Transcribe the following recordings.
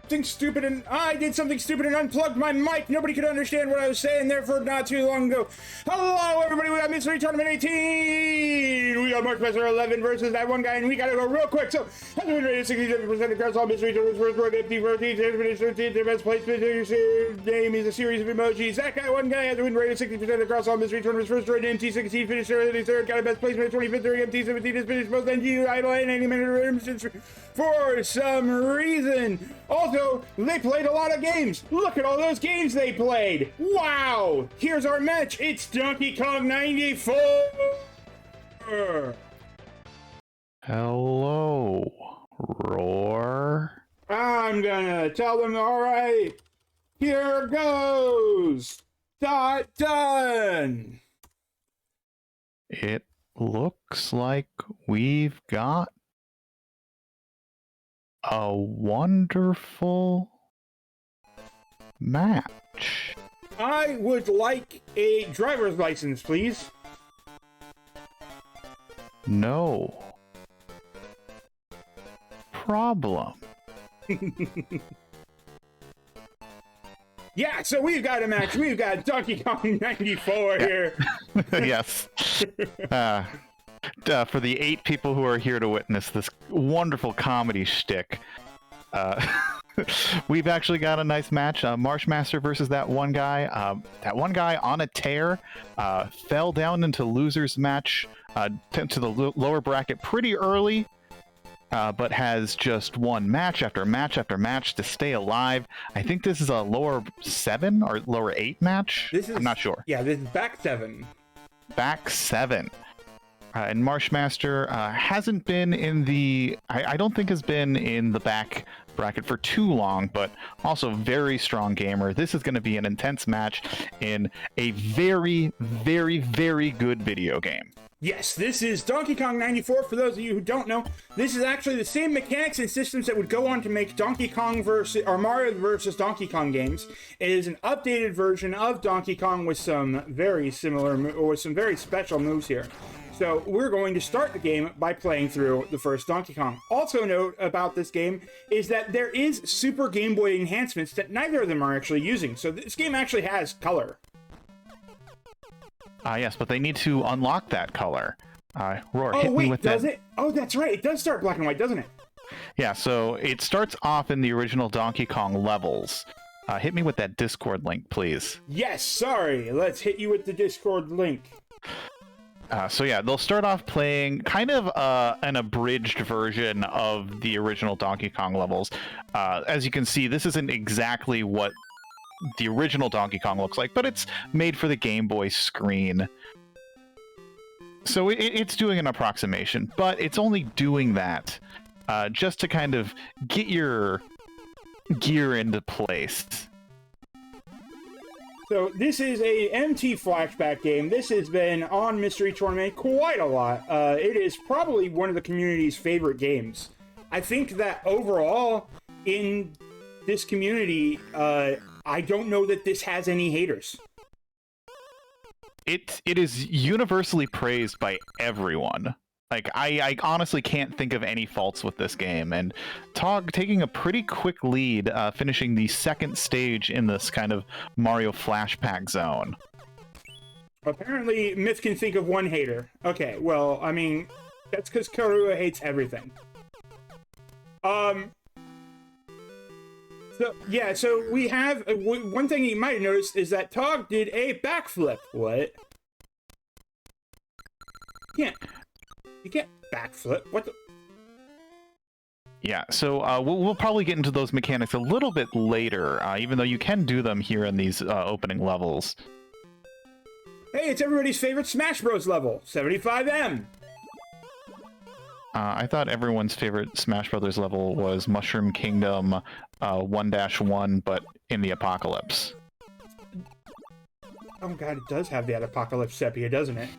something stupid and I did something stupid and unplugged my mic. Nobody could understand what I was saying, therefore not too long ago. Hello, everybody. We got Mystery Tournament 18. We got MarshMaster11 versus that one guy, and we gotta go real quick. So, has been rated 67% across all Mystery Tournaments. First road, empty, first, 13th, their best placement. Name is a series of emojis. That guy, one guy, has been rated 60% across all Mystery Tournaments. First road, MT, 16, finished 33rd, got a best placement, 25th, 30, MT, 17, is finished both NGU, idle, and 80 minute for some reason. Also, they played a lot of games. Look at all those games they played. Wow! Here's our match. It's Donkey Kong 94. Hello, Roar. I'm gonna tell them, all right, here goes. Done. It looks like we've got a wonderful match. I would like a driver's license, please. No problem. Yeah, so we've got a match. We've got Donkey Kong 94 here. Yes. For the 8 people who are here to witness this wonderful comedy shtick, we've actually got a nice match. Marshmaster versus that one guy. That one guy on a tear fell down into loser's match to the lower bracket pretty early. But has just won match after match after match to stay alive. I think this is a lower 7 or lower 8 match. I'm not sure. Yeah, this is back 7. Back 7. And Marshmaster hasn't been in the... I don't think has been in the back bracket for too long, but also very strong gamer. This is going to be an intense match in a very, very, very good video game. Yes, this is Donkey Kong 94. For those of you who don't know, this is actually the same mechanics and systems that would go on to make Donkey Kong versus or Mario versus Donkey Kong games. It is an updated version of Donkey Kong with some very similar or with some very special moves here. So we're going to start the game by playing through the first Donkey Kong. Also note about this game is that there is Super Game Boy enhancements that neither of them are actually using. So this game actually has color. Yes, but they need to unlock that color. Roar, oh, hit wait, me with does that. it? Oh, that's right. It does start black and white, doesn't it? Yeah, so it starts off in the original Donkey Kong levels. Hit me with that Discord link, please. Yes, sorry. Let's hit you with the Discord link. So yeah, they'll start off playing kind of an abridged version of the original Donkey Kong levels. As you can see, this isn't exactly what the original Donkey Kong looks like, but it's made for the Game Boy screen. So it's doing an approximation, but it's only doing that just to kind of get your gear into place. So this is a MT flashback game. This has been on Mystery Tournament quite a lot. It is probably one of the community's favorite games. I think that overall in this community, I don't know that this has any haters. It is universally praised by everyone. Like, I honestly can't think of any faults with this game. And Tog taking a pretty quick lead, finishing the second stage in this kind of Mario flashback zone. Apparently, Myth can think of one hater. Okay, well, I mean, that's because Karua hates everything. So, yeah, so we have... one thing you might have noticed is that Tog did a backflip. What? You can't backflip. What the... Yeah, so we'll probably get into those mechanics a little bit later, even though you can do them here in these opening levels. Hey, it's everybody's favorite Smash Bros. Level, 75M! I thought everyone's favorite Smash Brothers level was Mushroom Kingdom 1-1, but in the Apocalypse. Oh god, it does have that Apocalypse sepia, doesn't it?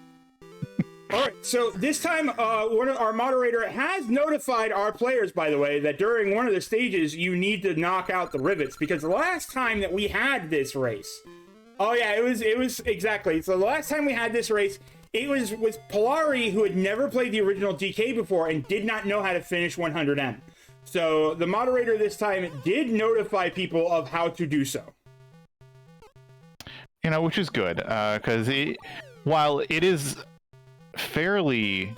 Alright, so this time, our moderator has notified our players, by the way, that during one of the stages, you need to knock out the rivets, because the last time that we had this race... Oh yeah, it was exactly. So the last time we had this race, it was with Polari, who had never played the original DK before and did not know how to finish 100M. So the moderator this time did notify people of how to do so. You know, which is good, because while it is fairly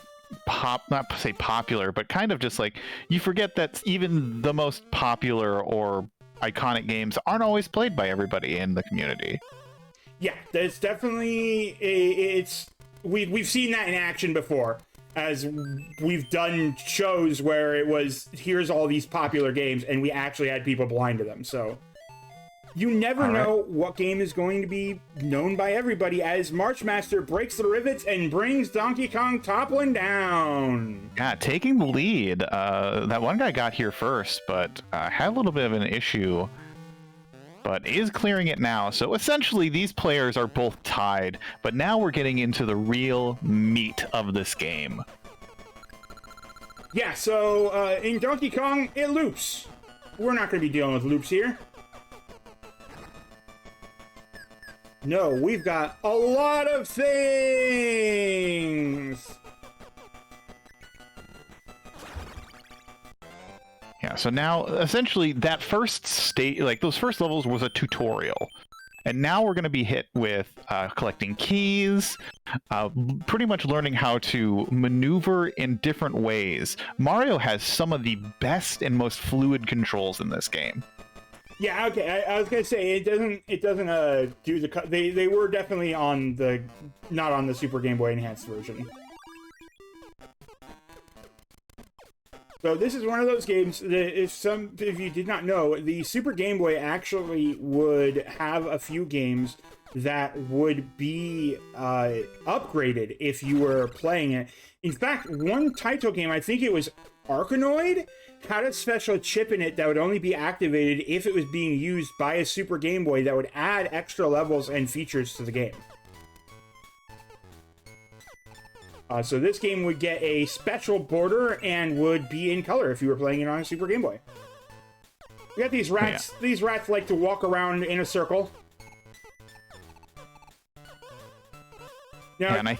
not to say popular, but kind of just like, you forget that even the most popular or iconic games aren't always played by everybody in the community. Yeah, there's definitely we've seen that in action before, as we've done shows where it was, here's all these popular games, and we actually had people blind to them. So you never know what game is going to be known by everybody, as MarshMaster breaks the rivets and brings Donkey Kong toppling down. Yeah, taking the lead. That one guy got here first, but had a little bit of an issue, but is clearing it now. So essentially, these players are both tied, but now we're getting into the real meat of this game. Yeah, so in Donkey Kong, it loops. We're not going to be dealing with loops here. No, we've got a lot of things. Yeah, so now essentially that first state, like those first levels, was a tutorial. And now we're going to be hit with collecting keys, pretty much learning how to maneuver in different ways. Mario has some of the best and most fluid controls in this game. Yeah, okay. I was gonna say it doesn't do the they were definitely on the not on the Super Game Boy Enhanced version. So this is one of those games that if you did not know, the Super Game Boy actually would have a few games that would be upgraded if you were playing it. In fact, one title game, I think it was Arkanoid, had a special chip in it that would only be activated if it was being used by a Super Game Boy that would add extra levels and features to the game. So this game would get a special border and would be in color if you were playing it on a Super Game Boy. We got these rats. Yeah. These rats like to walk around in a circle. Now, yeah, and I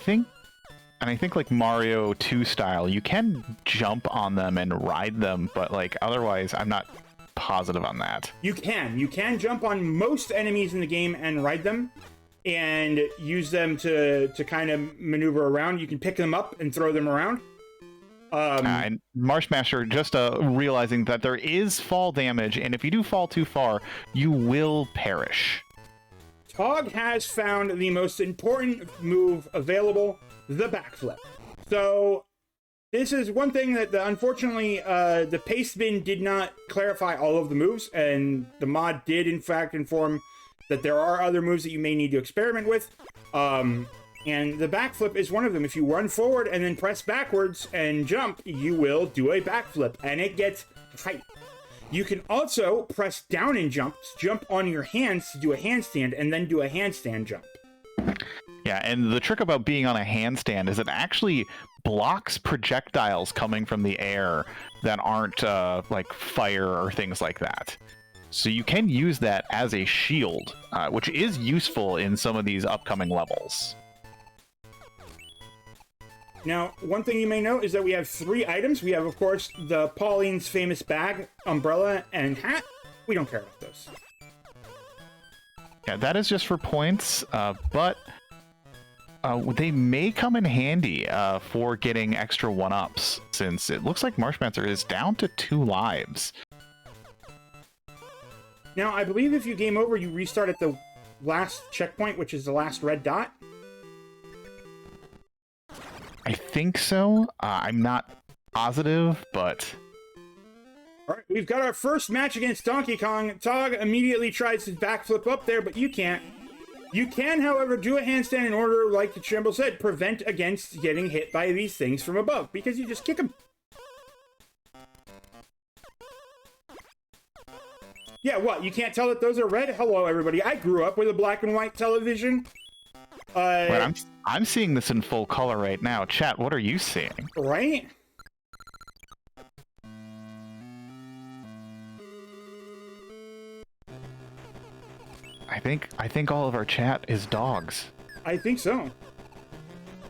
think like Mario 2 style, you can jump on them and ride them, but like otherwise, I'm not positive on that. You can jump on most enemies in the game and ride them, and use them to kind of maneuver around. You can pick them up and throw them around. And MarshMaster just realizing that there is fall damage, and if you do fall too far, you will perish. Tog has found the most important move available, the backflip. So this is one thing that unfortunately the paste bin did not clarify all of the moves, and the mod did in fact inform that there are other moves that you may need to experiment with. And the backflip is one of them. If you run forward and then press backwards and jump, you will do a backflip, and it gets hype. You can also press down and jump on your hands to do a handstand, and then do a handstand jump. Yeah, and the trick about being on a handstand is it actually blocks projectiles coming from the air that aren't like fire or things like that. So you can use that as a shield, which is useful in some of these upcoming levels. Now, one thing you may note is that we have 3 items. We have, of course, the Pauline's famous bag, umbrella, and hat. We don't care about those. Yeah, that is just for points, but they may come in handy for getting extra 1-ups, since it looks like MarshMaster is down to 2 lives. Now, I believe if you game over, you restart at the last checkpoint, which is the last red dot. I think so. I'm not positive, but... Alright, we've got our first match against Donkey Kong. Tog immediately tries to backflip up there, but you can't. You can, however, do a handstand in order, like the Trimble said, prevent against getting hit by these things from above, because you just kick them. Yeah, what? You can't tell that those are red? Hello, everybody. I grew up with a black and white television. But I'm seeing this in full color right now. Chat, what are you seeing? Right? I think all of our chat is dogs. I think so.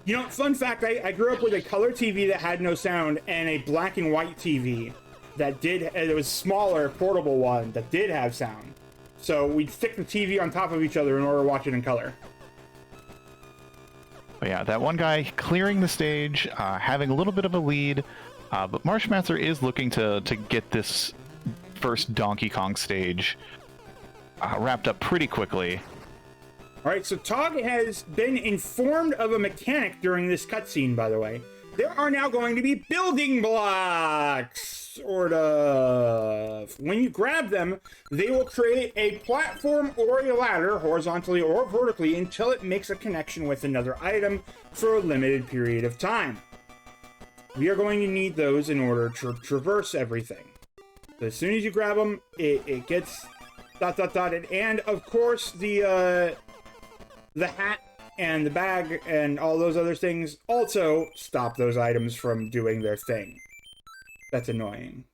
You know, fun fact, I grew up with a color TV that had no sound and a black and white TV that did, it was smaller, portable one that did have sound. So we'd stick the TV on top of each other in order to watch it in color. But yeah, that one guy clearing the stage, having a little bit of a lead, but MarshMaster is looking to get this first Donkey Kong stage wrapped up pretty quickly. All right, so Tog has been informed of a mechanic during this cutscene, by the way. There are now going to be building blocks, sort of. When you grab them, they will create a platform or a ladder, horizontally or vertically, until it makes a connection with another item for a limited period of time. We are going to need those in order to traverse everything. So as soon as you grab them, it gets dotted. And, of course, the hat and the bag and all those other things also stop those items from doing their thing. That's annoying.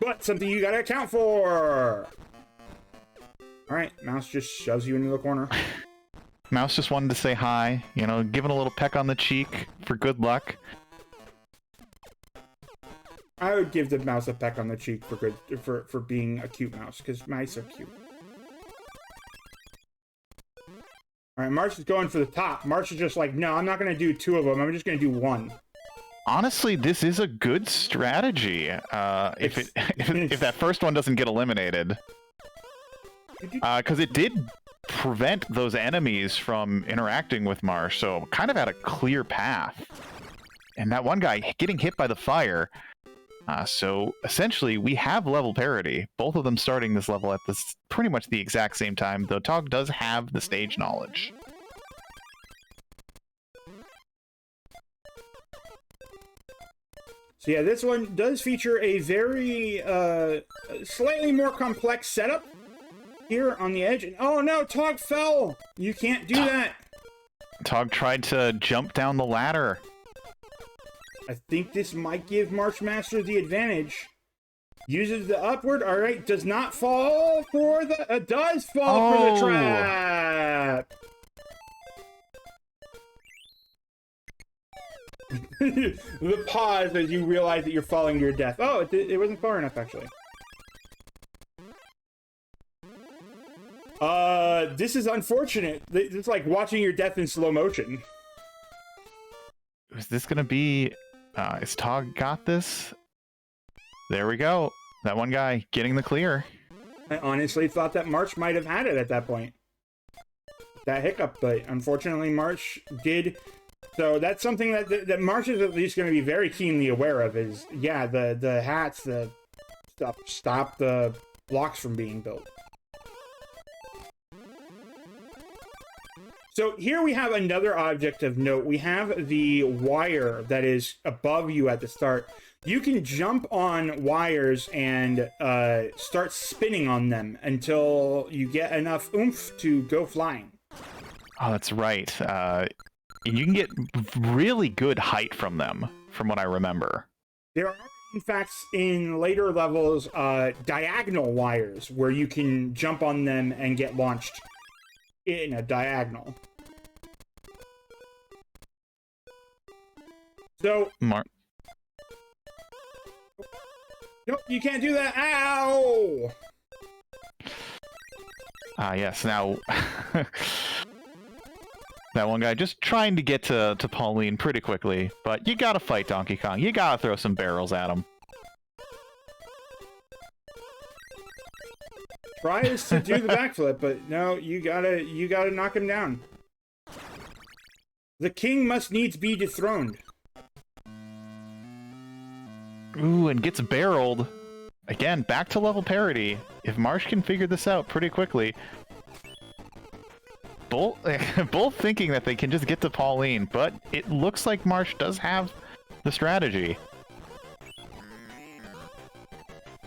But something you gotta account for! Alright, Mouse just shoves you into the corner. Mouse just wanted to say hi, you know, giving a little peck on the cheek for good luck. I would give the mouse a peck on the cheek for being a cute mouse, because mice are cute. Alright, Marsh is going for the top. Marsh is just like, no, I'm not going to do two of them. I'm just going to do one. Honestly, this is a good strategy. If that first one doesn't get eliminated. Because it did prevent those enemies from interacting with Marsh, so kind of had a clear path. And that one guy getting hit by the fire. So essentially, we have level parity. Both of them starting this level at this pretty much the exact same time, though Tog does have the stage knowledge. So yeah, this one does feature a very slightly more complex setup here on the edge. And, oh no, Tog fell! You can't do that! Tog tried to jump down the ladder. I think this might give MarshMaster the advantage. Uses the upward. All right, does not fall for the. Does fall for the trap. The pause as you realize that you're falling to your death. Oh, it wasn't far enough actually. This is unfortunate. It's like watching your death in slow motion. Is this gonna be? Is Tog got this? There we go. That one guy getting the clear. I honestly thought that Marsh might have had it at that point. That hiccup, but unfortunately Marsh did. So that's something that Marsh is at least going to be very keenly aware of is, yeah, the hats, the stuff stop the blocks from being built. So here we have another object of note. We have the wire that is above you at the start. You can jump on wires and start spinning on them until you get enough oomph to go flying. Oh, that's right. And you can get really good height from them, from what I remember. There are, in fact, in later levels, diagonal wires where you can jump on them and get launched in a diagonal. So, Nope, you can't do that. Ow! Yes, now that one guy just trying to get to Pauline pretty quickly, but you gotta fight Donkey Kong. You gotta throw some barrels at him. Tries to do the backflip, but no, you gotta knock him down. The king must needs be dethroned. Ooh, and gets barreled. Again, back to level parity. If Marsh can figure this out pretty quickly. Both thinking that they can just get to Pauline, but it looks like Marsh does have the strategy.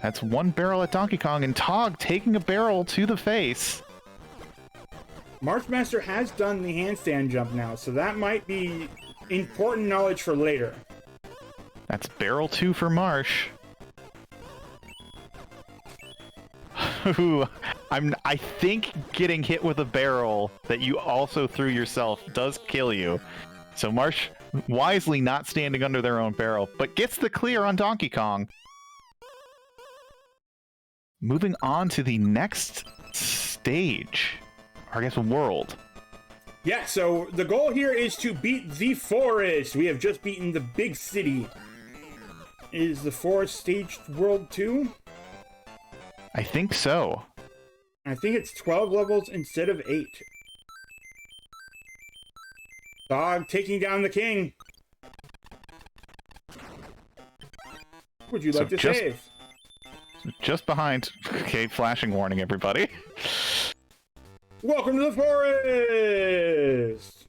That's one barrel at Donkey Kong, and Tog taking a barrel to the face. MarshMaster has done the handstand jump now, so that might be important knowledge for later. That's barrel 2 for Marsh. Ooh, I think getting hit with a barrel that you also threw yourself does kill you. So Marsh wisely not standing under their own barrel, but gets the clear on Donkey Kong. moving on to the next stage, or I guess world. Yeah, so the goal here is to beat the forest. We have just beaten the big city. Is the forest stage world 2? I think so. I think it's 12 levels instead of 8. Dog taking down the king. Would you like to save? Just behind. Okay, flashing warning, everybody. Welcome to the forest!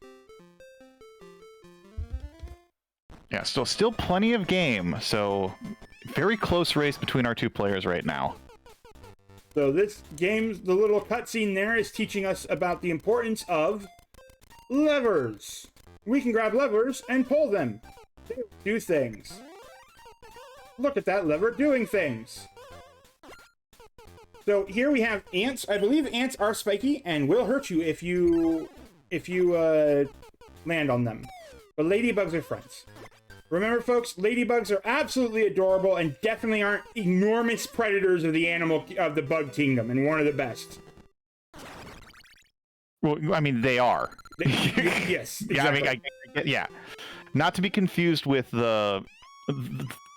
Yeah, still plenty of game, so very close race between our two players right now. So this game, the little cutscene there is teaching us about the importance of levers. We can grab levers and pull them. Do things. Look at that lever doing things. So here we have ants. I believe ants are spiky and will hurt you if you land on them. But ladybugs are friends. Remember, folks, ladybugs are absolutely adorable and definitely aren't enormous predators of the bug kingdom, and one of the best. Well, I mean, they are. Yes. Exactly. Yeah, I mean, yeah. Not to be confused with the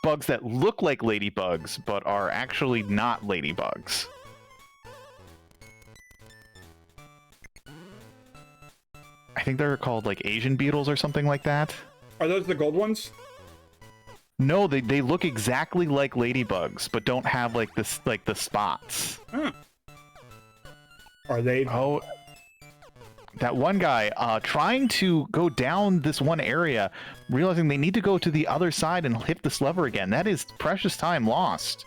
bugs that look like ladybugs, but are actually not ladybugs. I think they're called like Asian beetles or something like that. Are those the gold ones? No, they look exactly like ladybugs, but don't have like this the spots. Huh. Are they? Oh, that one guy trying to go down this one area, realizing they need to go to the other side and hit this lever again. That is precious time lost.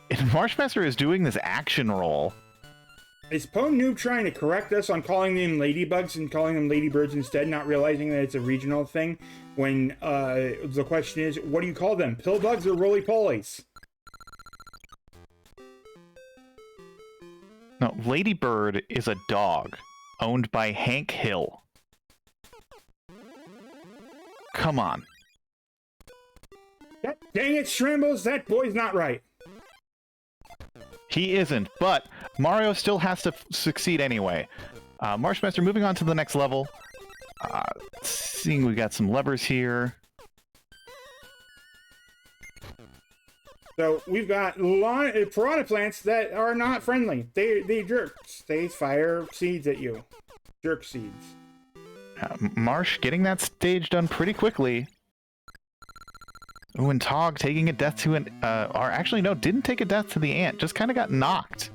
And MarshMaster is doing this action roll. Is Pwn Noob trying to correct us on calling them ladybugs and calling them ladybirds instead, not realizing that it's a regional thing? When the question is, what do you call them? Pillbugs or roly-polies? No, Ladybird is a dog owned by Hank Hill. Come on. God dang it, Shrambles, that boy's not right. He isn't, but Mario still has to succeed anyway. MarshMaster moving on to the next level. Seeing we got some levers here. So we've got piranha plants that are not friendly. They jerks. They fire seeds at you. Jerk seeds. Marsh getting that stage done pretty quickly. Ooh, and Tog taking a death to an... or actually, no, didn't take a death to the ant. Just kind of got knocked.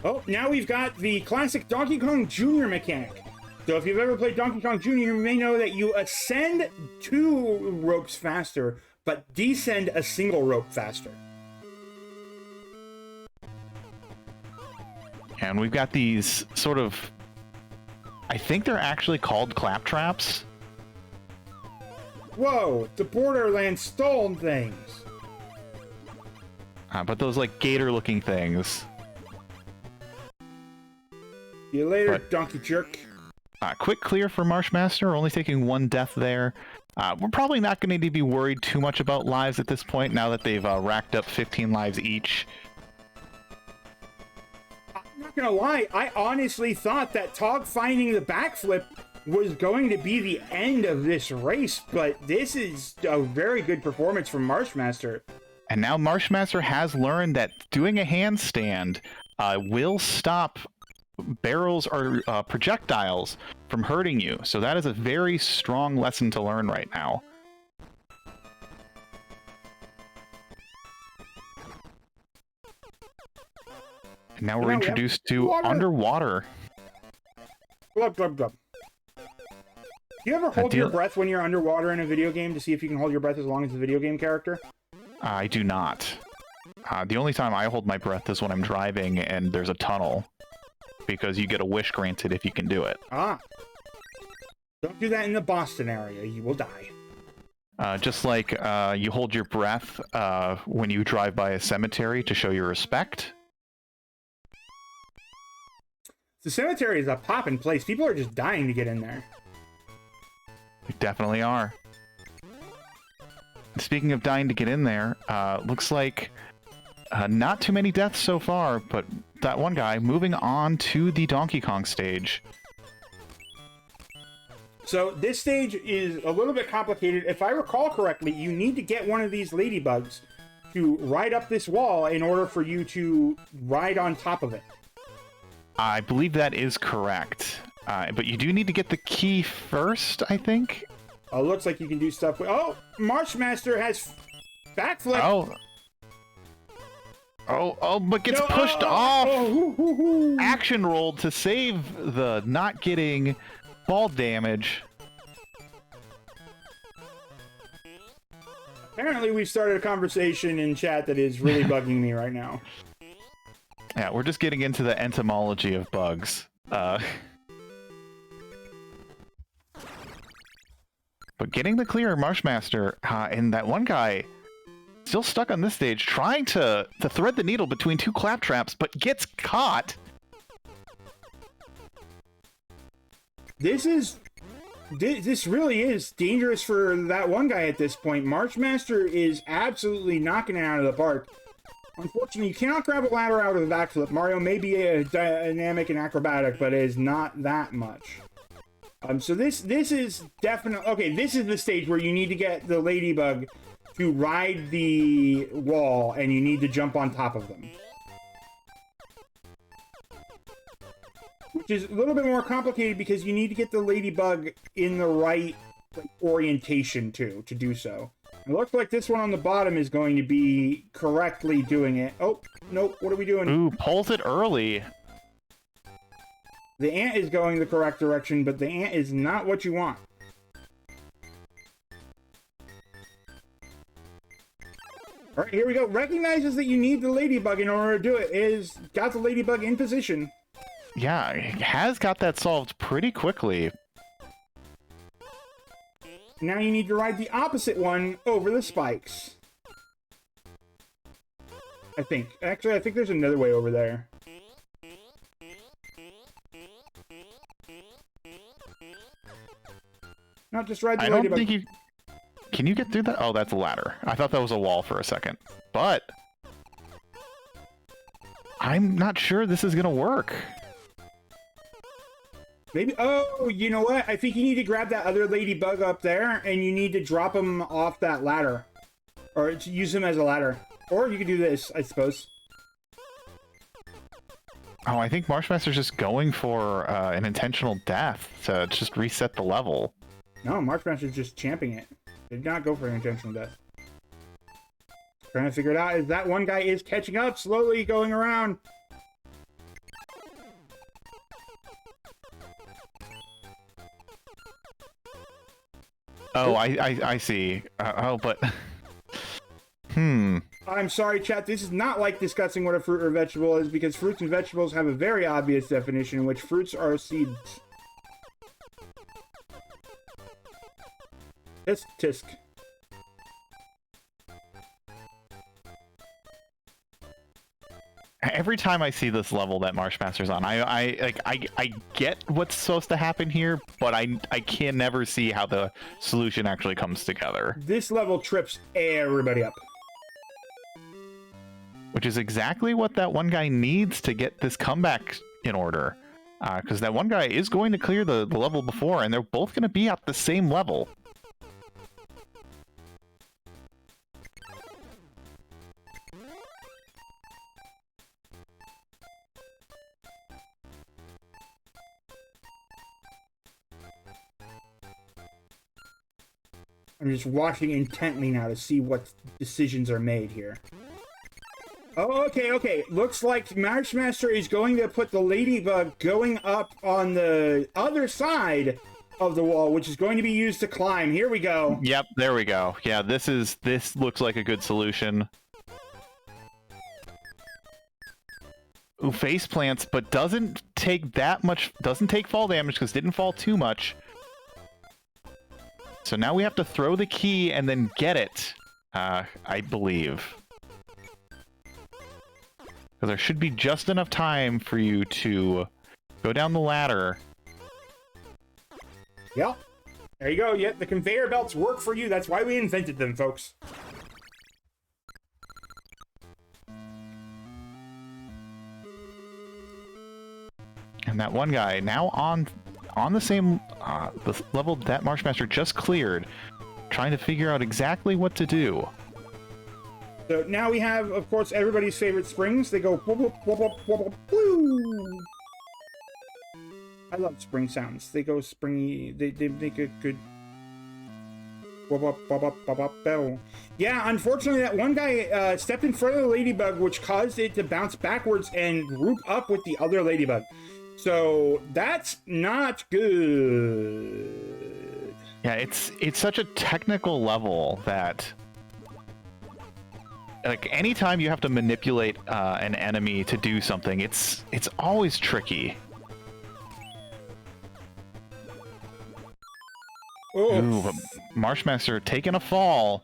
Oh, now we've got the classic Donkey Kong Jr. mechanic. So if you've ever played Donkey Kong Jr., you may know that you ascend 2 ropes faster, but descend a single rope faster. And we've got these sort of... I think they're actually called claptraps. Whoa, the Borderlands stolen things. But those, like, gator-looking things. See you later, donkey jerk. Quick clear for MarshMaster, only taking 1 death there. We're probably not going to need to be worried too much about lives at this point, now that they've racked up 15 lives each. I'm not gonna lie, I honestly thought that Tog finding the backflip was going to be the end of this race, but this is a very good performance from MarshMaster. And now MarshMaster has learned that doing a handstand will stop barrels or projectiles from hurting you. So that is a very strong lesson to learn right now. And now we're introduced to water. underwater. Glub, glub, glub. Do you ever hold your breath when you're underwater in a video game to see if you can hold your breath as long as the video game character? I do not. The only time I hold my breath is when I'm driving and there's a tunnel, because you get a wish granted if you can do it. Ah. Don't do that in the Boston area. You will die. Just like you hold your breath when you drive by a cemetery to show your respect. The cemetery is a poppin' place. People are just dying to get in there. They definitely are. speaking of dying to get in there, looks like not too many deaths so far, but that one guy moving on to the Donkey Kong stage. So this stage is a little bit complicated. If I recall correctly, you need to get one of these ladybugs to ride up this wall in order for you to ride on top of it. I believe that is correct. But you do need to get the key first, I think. Looks like you can do stuff with... Oh! Marshmaster has backflip! But gets pushed off! Action rolled to save the not getting ball damage. Apparently we've started a conversation in chat that is really bugging me right now. Yeah, we're just getting into the etymology of bugs. But getting the clear, Marshmaster, and that one guy still stuck on this stage, trying to thread the needle between two claptraps, but gets caught. This really is dangerous for that one guy at this point. Marshmaster is absolutely knocking it out of the park. Unfortunately, you cannot grab a ladder out of the backflip. Mario may be a dynamic and acrobatic, but it is not that much. So this is definitely... Okay, this is the stage where you need to get the ladybug to ride the wall, and you need to jump on top of them. Which is a little bit more complicated because you need to get the ladybug in the right orientation, too, to do so. It looks like this one on the bottom is going to be correctly doing it. Oh, nope, what are we doing? Ooh, pulls it early. The ant is going the correct direction, but the ant is not what you want. Alright, here we go. Recognizes that you need the ladybug in order to do it. Got the ladybug in position. Yeah, has got that solved pretty quickly. Now you need to ride the opposite one over the spikes. I think. Actually, I think there's another way over there. Not just ride the ladybug. Think you... Can you get through that? Oh, that's a ladder. I thought that was a wall for a second. But... I'm not sure this is gonna work. Maybe... Oh, you know what? I think you need to grab that other ladybug up there, and you need to drop him off that ladder. Or to use him as a ladder. Or you could do this, I suppose. Oh, I think Marshmaster's just going for an intentional death to just reset the level. No, Marshmaster's just champing it. Did not go for an intentional death. Trying to figure it out as that one guy is catching up, slowly going around. Oh, I see. But... I'm sorry, chat. This is not like discussing what a fruit or vegetable is, because fruits and vegetables have a very obvious definition in which fruits are seeds. Tisk. Every time I see this level that Marshmaster's on, I get what's supposed to happen here, but I can never see how the solution actually comes together. This level trips everybody up. Which is exactly what that one guy needs to get this comeback in order. Because that one guy is going to clear the level before, and they're both going to be at the same level. I'm just watching intently now to see what decisions are made here. Oh, okay. Looks like Marshmaster is going to put the ladybug going up on the other side of the wall, which is going to be used to climb. Here we go. Yep, there we go. Yeah, this looks like a good solution. Ooh, face plants, but doesn't take that much, doesn't take fall damage because didn't fall too much. So now we have to throw the key and then get it, I believe. So there should be just enough time for you to go down the ladder. Yep. There you go. Yep, the conveyor belts work for you. That's why we invented them, folks. And that one guy now on the same the level that Marshmaster just cleared, trying to figure out exactly what to do. So now we have, of course, everybody's favorite springs. They go whoop, whoop, whoop, whoop, whoop, whoop, woo. I love spring sounds. They go springy. They make a good whoop, whoop, whoop, whoop, whoop, whoop, bell. Yeah, unfortunately, that one guy stepped in front of the ladybug, which caused it to bounce backwards and group up with the other ladybug. So that's not good. Yeah, it's such a technical level that, like, anytime you have to manipulate an enemy to do something, it's always tricky. Oh. Ooh, but Marshmaster taking a fall.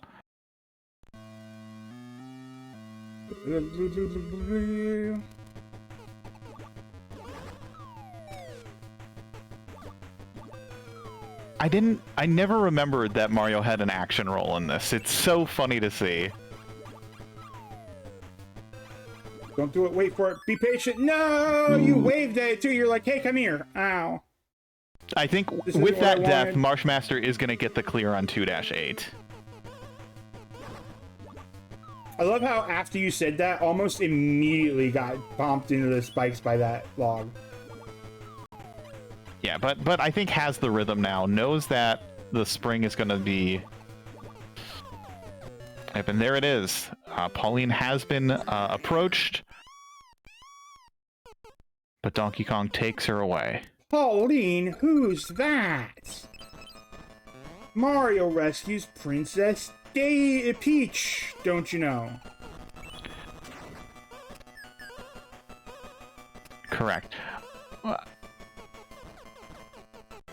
I never remembered that Mario had an action roll in this. It's so funny to see. Don't do it. Wait for it. Be patient. No, you waved at it too. You're like, hey, come here. Ow. I think with that death, Marshmaster is going to get the clear on 2-8. I love how after you said that, almost immediately got bumped into the spikes by that log. Yeah, but I think has the rhythm now, knows that the spring is going to be... Yep, and there it is. Pauline has been approached, but Donkey Kong takes her away. Pauline, who's that? Mario rescues Princess Peach, don't you know? Correct.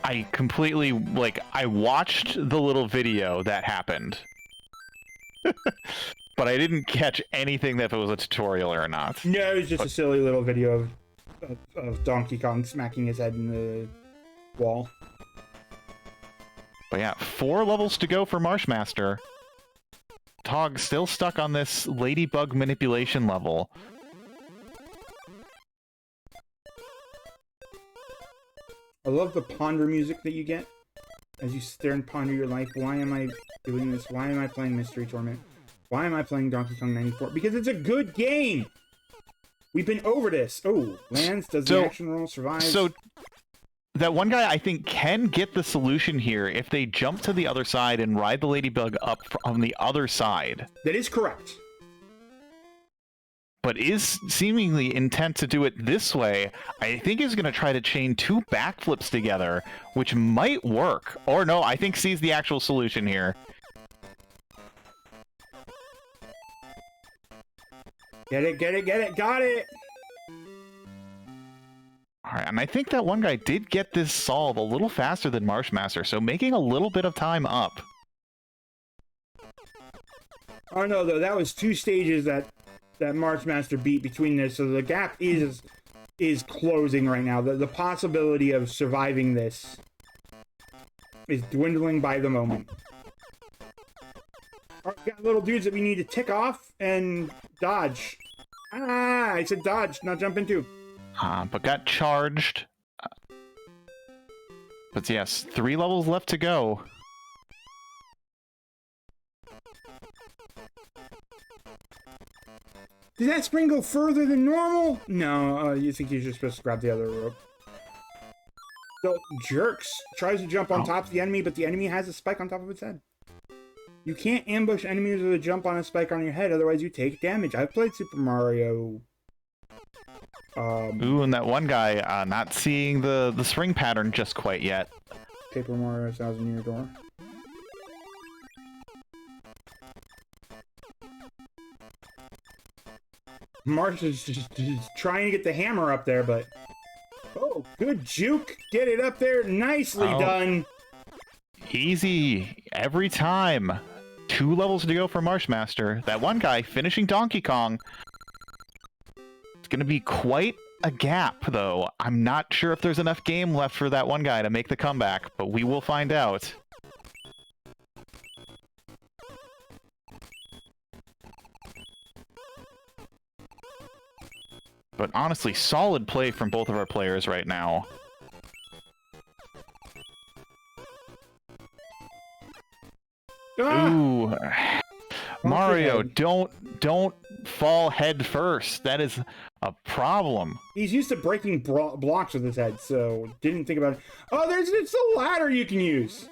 I completely, like, I watched the little video that happened. But I didn't catch anything that if it was a tutorial or not. No, it was just a silly little video of Donkey Kong smacking his head in the wall. But yeah, 4 levels to go for Marshmaster. Tog still stuck on this ladybug manipulation level. I love the ponder music that you get as you sit there and ponder your life. Why am I doing this? Why am I playing Mystery Torment? Why am I playing Donkey Kong 94? Because it's a good game! We've been over this. Oh, lands, does the action roll, survive? So, that one guy, I think, can get the solution here if they jump to the other side and ride the ladybug up on the other side. That is correct. But is seemingly intent to do it this way. I think he's going to try to chain 2 backflips together, which might work. Or no, I think sees the actual solution here. Get it, get it, get it, got it! Alright, and I think that one guy did get this solve a little faster than Marshmaster, so making a little bit of time up. Oh no, though, that was 2 stages that Marshmaster beat between this, so the gap is closing right now. The possibility of surviving this is dwindling by the moment. Alright, we got little dudes that we need to tick off and dodge. Ah, I said dodge, not jump into. But got charged. But yes, 3 levels left to go. Did that spring go further than normal? No, you think you're just supposed to grab the other rope. So, Jerks tries to jump on top of the enemy, but the enemy has a spike on top of its head. You can't ambush enemies with a jump on a spike on your head, otherwise you take damage. I've played Super Mario. Ooh, and that one guy not seeing the spring pattern just quite yet. Paper Mario 1000 Year Door. Marsh is just trying to get the hammer up there, but... Oh, good juke! Get it up there! Nicely done! Easy! Every time! 2 levels to go for Marshmaster. That one guy finishing Donkey Kong. It's gonna be quite a gap, though. I'm not sure if there's enough game left for that one guy to make the comeback, but we will find out. But honestly, solid play from both of our players right now. Ah! Ooh. Mario, don't fall head first. That is a problem. He's used to breaking blocks with his head, so didn't think about it. Oh, it's a ladder you can use.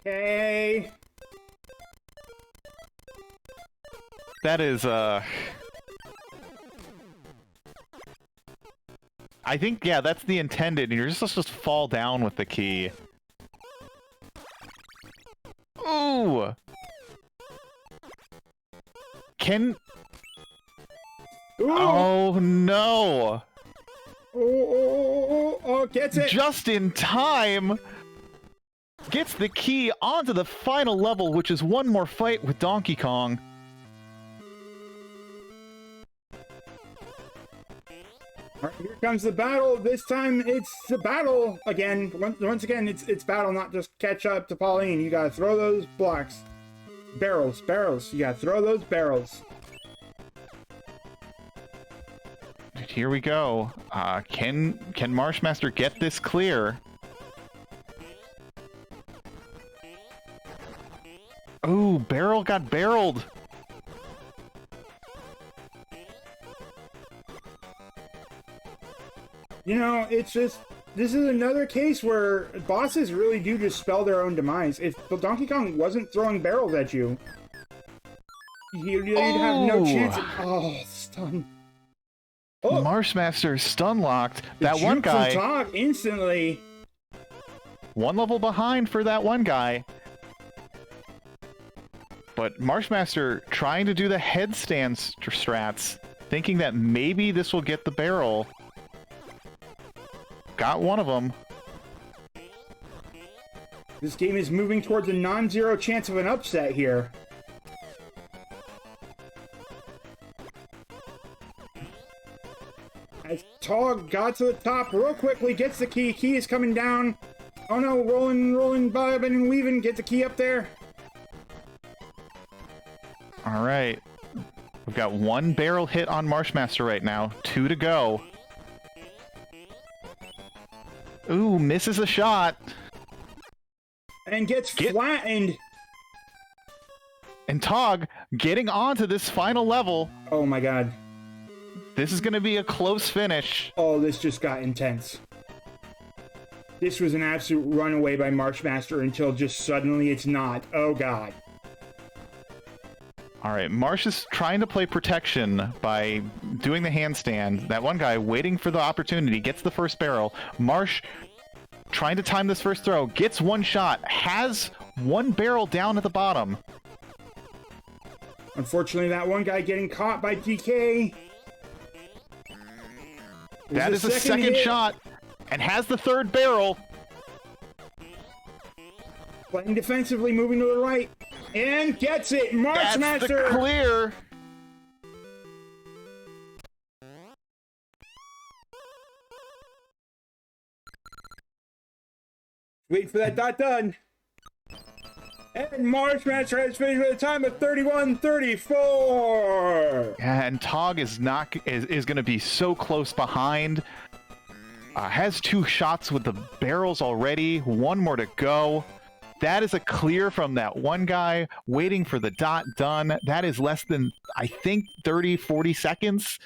Okay. That is, I think, yeah, that's the intended. You're just supposed to fall down with the key. Ooh! Can... Ooh. Oh, no! Oh, gets it! Just in time! Gets the key onto the final level, which is one more fight with Donkey Kong. Alright, here comes the battle. This time it's the battle again. Once again, it's battle, not just catch up to Pauline. You gotta throw those blocks. Barrels. You gotta throw those barrels. Here we go. Can MarshMaster get this clear? Ooh, barrel got barreled. You know, it's just... This is another case where bosses really do just spell their own demise. If Donkey Kong wasn't throwing barrels at you, you'd have no chance. Oh, stun. Oh, MarshMaster stun locked. That one guy. Talk instantly. One level behind for that one guy. But MarshMaster trying to do the headstand strats, thinking that maybe this will get the barrel. Got one of them. This game is moving towards a non-zero chance of an upset here. As Tog got to the top real quickly, gets the key. Key is coming down. Oh no, rolling, bobbing and weaving. Get the key up there. All right. We've got one barrel hit on MarshMaster right now. 2 to go. Ooh, misses a shot. And gets flattened. And Tog getting onto this final level. Oh my god. This is going to be a close finish. Oh, this just got intense. This was an absolute runaway by MarshMaster until just suddenly it's not. Oh god. All right, Marsh is trying to play protection by doing the handstand. That one guy waiting for the opportunity, gets the first barrel. Marsh trying to time this first throw, gets one shot, has one barrel down at the bottom. Unfortunately, that one guy getting caught by DK. That is a second shot, and has the third barrel. Playing defensively, moving to the right. And gets it! MarshMaster! That's the clear! Wait for that dot done. And MarshMaster has finished with a time of 31:34. Yeah, and Tog is going to be so close behind. Has 2 shots with the barrels already. 1 more to go. That is a clear from that one guy waiting for the dot done. That is less than, I think, 30, 40 seconds.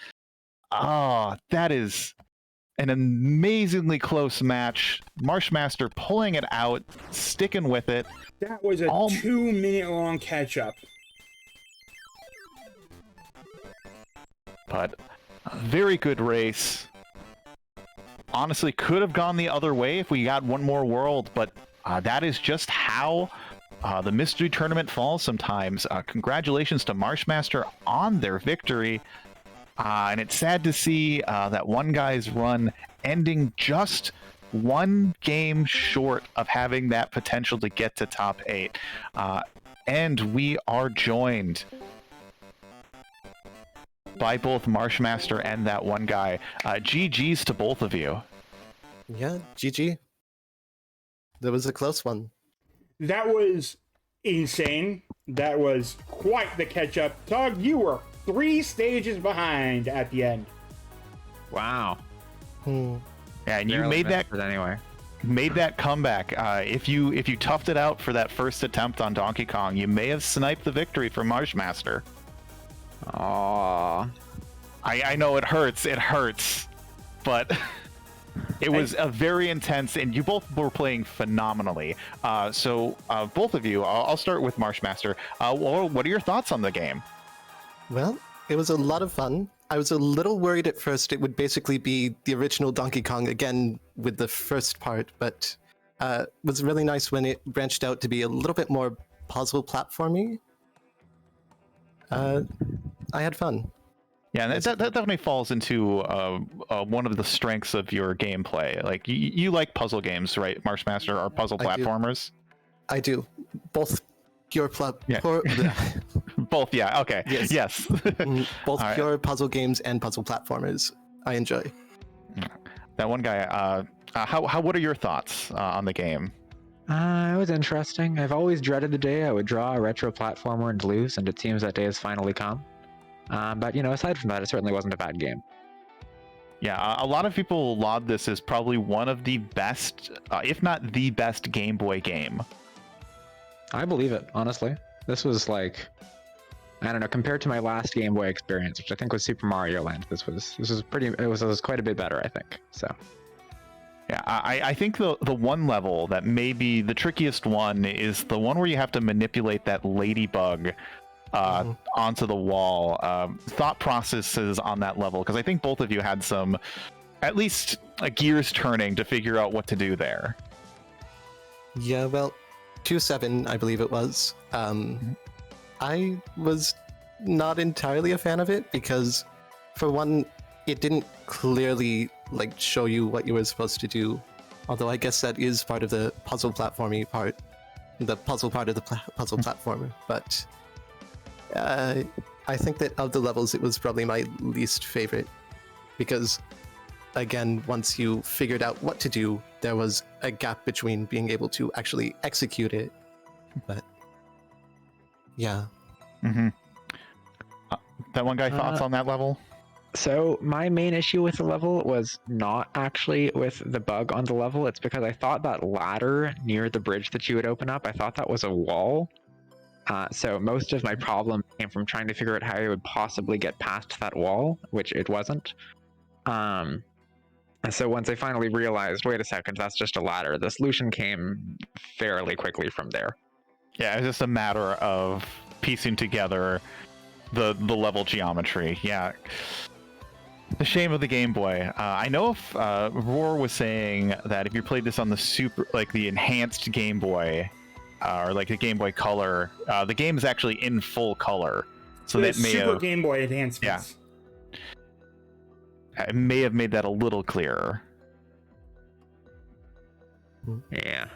Ah, that is an amazingly close match. MarshMaster pulling it out, sticking with it. That was a 2-minute long catch-up. But a very good race. Honestly, could have gone the other way if we got one more world, but that is just how the Mystery Tournament falls sometimes. Congratulations to MarshMaster on their victory. And it's sad to see that one guy's run ending just one game short of having that potential to get to top 8. And we are joined by both MarshMaster and that one guy. GG's to both of you. Yeah, GG. That was a close one. That was insane. That was quite the catch-up. Tug, you were 3 stages behind at the end. Wow. Yeah, and you Barely made that missed it anyway. made that comeback. If you toughed it out for that first attempt on Donkey Kong, you may have sniped the victory from MarshMaster. Aww. I know it hurts, but it was a very intense, and you both were playing phenomenally. So both of you, I'll start with MarshMaster. What are your thoughts on the game? Well, it was a lot of fun. I was a little worried at first it would basically be the original Donkey Kong again with the first part, but it was really nice when it branched out to be a little bit more puzzle platformy. I had fun. Yeah, and that definitely falls into one of the strengths of your gameplay. Like, you like puzzle games, right, MarshMaster, or puzzle platformers? I do. Both pure Both, yeah, okay. Yes. Both All pure puzzle games and puzzle platformers I enjoy. That one guy, what are your thoughts on the game? It was interesting. I've always dreaded the day I would draw a retro platformer and lose, and it seems that day has finally come. But, aside from that, it certainly wasn't a bad game. Yeah, a lot of people laud this as probably one of the best, if not the best, Game Boy game. I believe it, honestly. This was like, I don't know, compared to my last Game Boy experience, which I think was Super Mario Land, this was quite a bit better, I think. So yeah, I think the one level that may be the trickiest one is the one where you have to manipulate that ladybug onto the wall. Thought processes on that level, because I think both of you had some, at least gears turning to figure out what to do there. Yeah, well, 2.7, I believe it was. I was not entirely a fan of it because, for one, it didn't clearly show you what you were supposed to do. Although I guess that is part of the puzzle platformy part, the puzzle part of the puzzle platformer. But I think that of the levels, it was probably my least favorite because, again, once you figured out what to do, there was a gap between being able to actually execute it. But yeah. That one guy, thoughts on that level? So my main issue with the level was not actually with the bug on the level. It's because I thought that ladder near the bridge that you would open up, I thought that was a wall. So most of my problem came from trying to figure out how I would possibly get past that wall, which it wasn't. So once I finally realized, wait a second, that's just a ladder, the solution came fairly quickly from there. Yeah, it's just a matter of piecing together the level geometry. Yeah. The shame of the Game Boy. I know if Roar was saying that if you played this on the the enhanced Game Boy, or the Game Boy Color, the game is actually in full color. So that may Super have Game Boy enhancements. Yeah. It may have made that a little clearer. Yeah.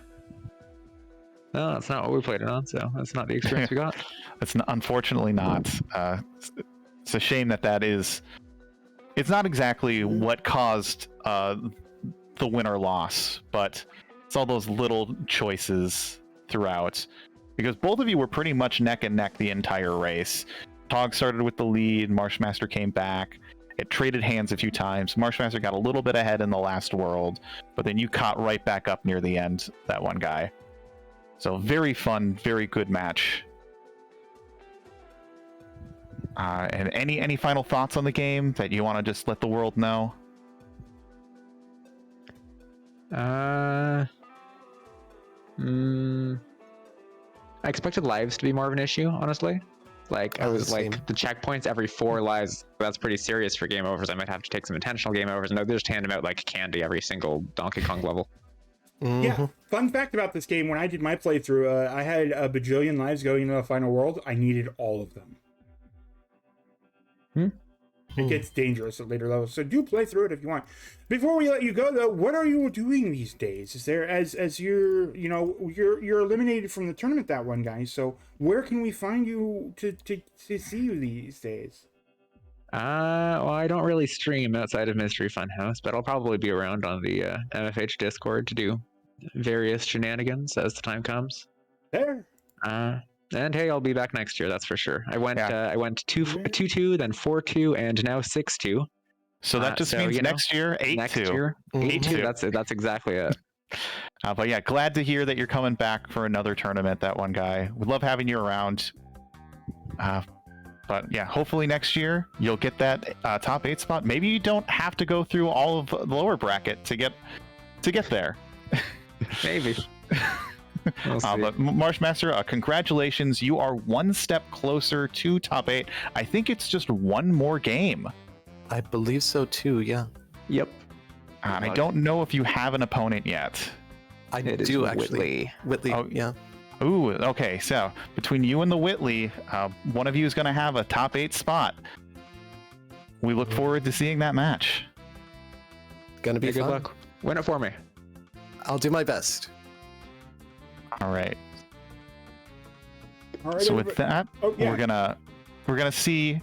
No, that's not what we played it on, so that's not the experience we got. That's unfortunately not. It's a shame that is. It's not exactly what caused the win or loss, but it's all those little choices throughout. Because both of you were pretty much neck and neck the entire race. Tog started with the lead, MarshMaster came back. It traded hands a few times. MarshMaster got a little bit ahead in the last world, but then you caught right back up near the end, that one guy. So very fun, very good match. And any final thoughts on the game that you want to just let the world know? I expected lives to be more of an issue, honestly. I was the checkpoints every 4 lives, that's pretty serious for game overs. I might have to take some intentional game overs. No, they just hand them out like candy every single Donkey Kong level. Mm-hmm. Yeah, fun fact about this game, when I did my playthrough, I had a bajillion lives going into the final world. I needed all of them. It gets dangerous at later levels, so do play through it if you want. Before we let you go, though, what are you doing these days? Is there, as you're eliminated from the tournament, that one guy, so where can we find you to see you these days? Well, I don't really stream outside of Mystery Funhouse, but I'll probably be around on the MFH Discord to do various shenanigans as the time comes. There. And hey, I'll be back next year. That's for sure. I went Yeah. I went 2-2, then 4-2, and now 6-2. So that just means next year 8-2. Next year 8-2. That's exactly it. But yeah, glad to hear that you're coming back for another tournament. That one guy. We love having you around. But yeah, hopefully next year you'll get that top 8 spot. Maybe you don't have to go through all of the lower bracket to get there. Maybe. We'll see. But MarshMaster, congratulations! You are one step closer to top 8. I think it's just one more game. I believe so too. Yeah. Yep. And I don't know if you have an opponent yet. I do actually. Whitley. Oh, yeah. Ooh, okay. So between you and the Whitley, one of you is going to have a top 8 spot. We look forward to seeing that match. Gonna be Hey, good fun. luck. Win it for me. I'll do my best. All right. All right, So with that, we're gonna see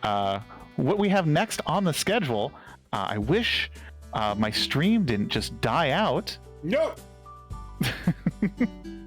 what we have next on the schedule. I wish my stream didn't just die out. Nope.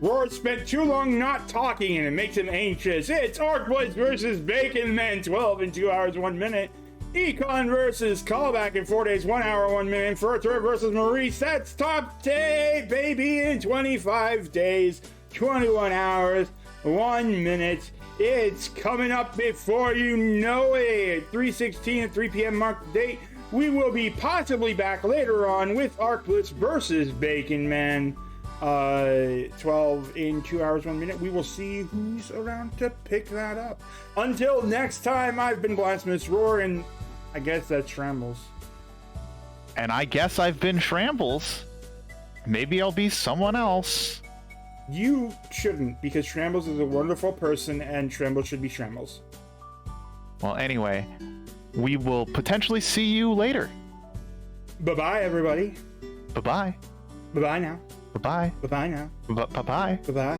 Roar spent too long not talking and it makes him anxious. It's Arcboys versus Bacon Men, 12 in 2 hours, 1 minute. Econ versus Callback in 4 days, 1 hour, 1 minute. Furter versus Maurice, that's top 10, baby, in 25 days, 21 hours, 1 minute. It's coming up before you know it. 3/16 at 3 p.m. mark the date. We will be possibly back later on with Arcblitz versus Bacon Man. 12 in 2 hours, 1 minute. We will see who's around to pick that up. Until next time, I've been Blasphemous Roar, and I guess that's Shrambles. And I guess I've been Shrambles. Maybe I'll be someone else. You shouldn't, because Shrambles is a wonderful person, and Shrambles should be Shrambles. Well, anyway, we will potentially see you later. Bye-bye, everybody. Bye-bye. Bye-bye now. Bye-bye. Bye-bye now. Bye-bye. Bye-bye.